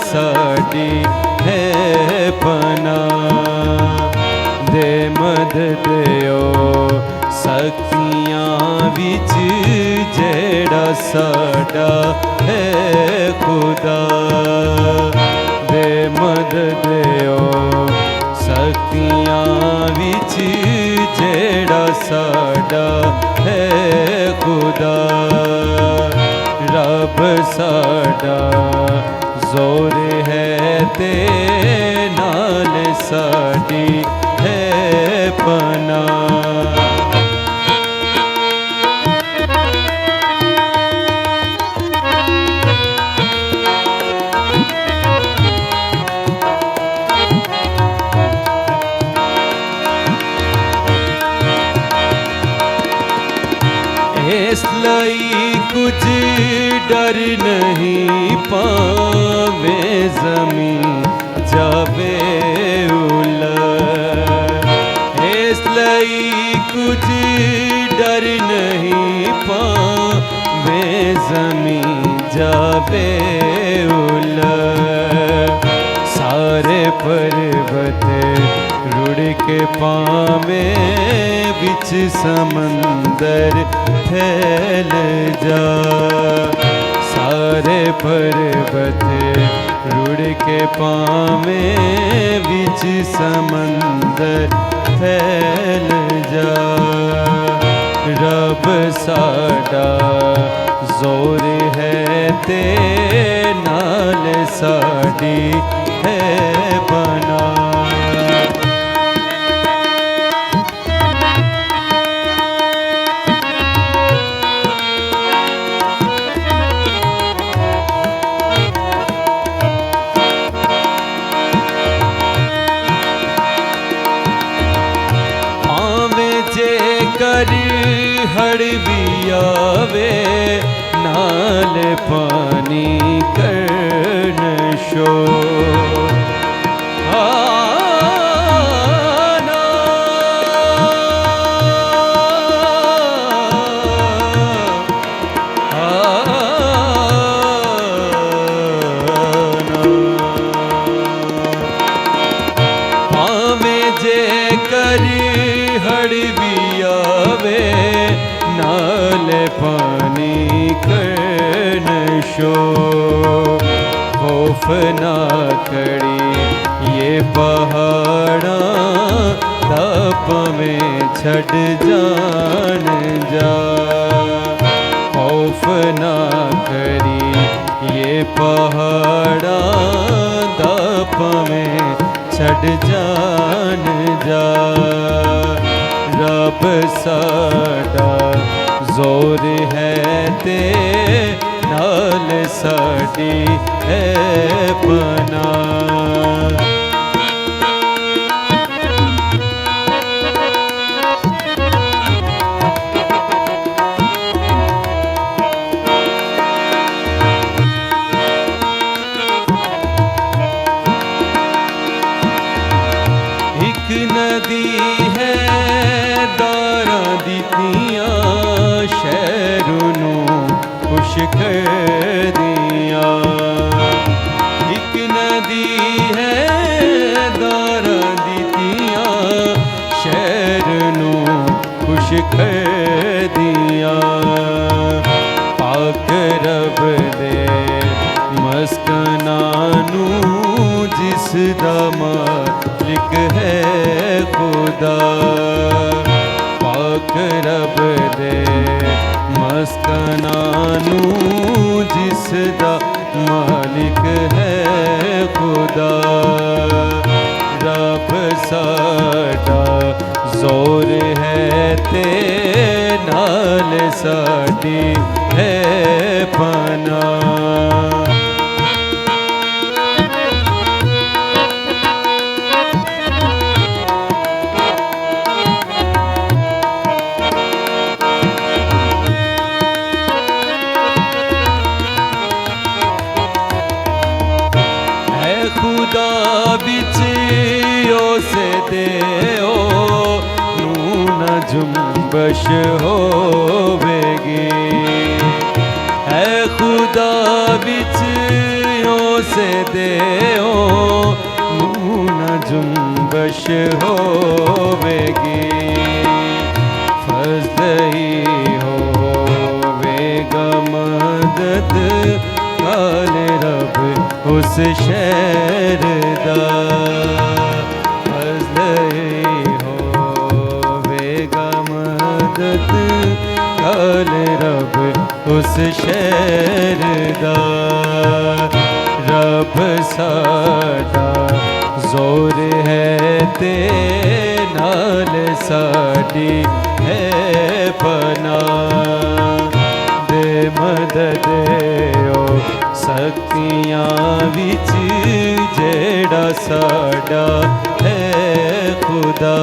साडी है पना। दे मद दियो शक्तियां विच जेड़ा साडा है खुदा। दे मद दियो शक्तियां विच जेड़ा साडा है खुदा। रब साडा जोर है ते नाल साडी है पना। इसलिए कुछ डर नहीं पावे ज़मीं जावे उलट। इसलिए कुछ डर नहीं पावे ज़मीं जावे उलट। सारे पर्वत रुड़ के पावे बिच समंदर फैल जा। सारे पर्वत रुड़ के पावे बिच समंदर फैल जा। रब साडा जोर है ते नाल साडी है बना। कर हड़ भी आवे नाल पानी करन शो। पावे जे कर हड़ भी आवे नाल पानी करन शो। खौफ ना करी ये पहाड़ा ताप में छड़ जान जा। खौफ ना करी ये पहाड़ा ताप में छड़ जान जा। रब साडा जोर है ते नाल साडी है पना। एक नदी है दारा दितियां शहरों नूं खुश कर दिया। एक नदी है दारा दितियां शहर नूं खुश कर दिया। पाक रब दे मस्कना नूं जिस दा मालिक है खुदा। पाक रब दे मस्कना नूं जिस दा मालिक है खुदा। रब साडा जोर है ते नाल साडी है पना। खुदा बिच से दे नून जुम्बश होवेगी। है खुदा बिच उस देओ मुँह न जुम्बश होवेगी फजल ही होवेगा मदद काल रब उस शहर दा फजल ही होवेगा मदद काल रब उस शहर दा रब साडा जोर है ते नाल साडी है पनाह दे मदद ओ शक्तियां विच जेड़ा साडा है खुदा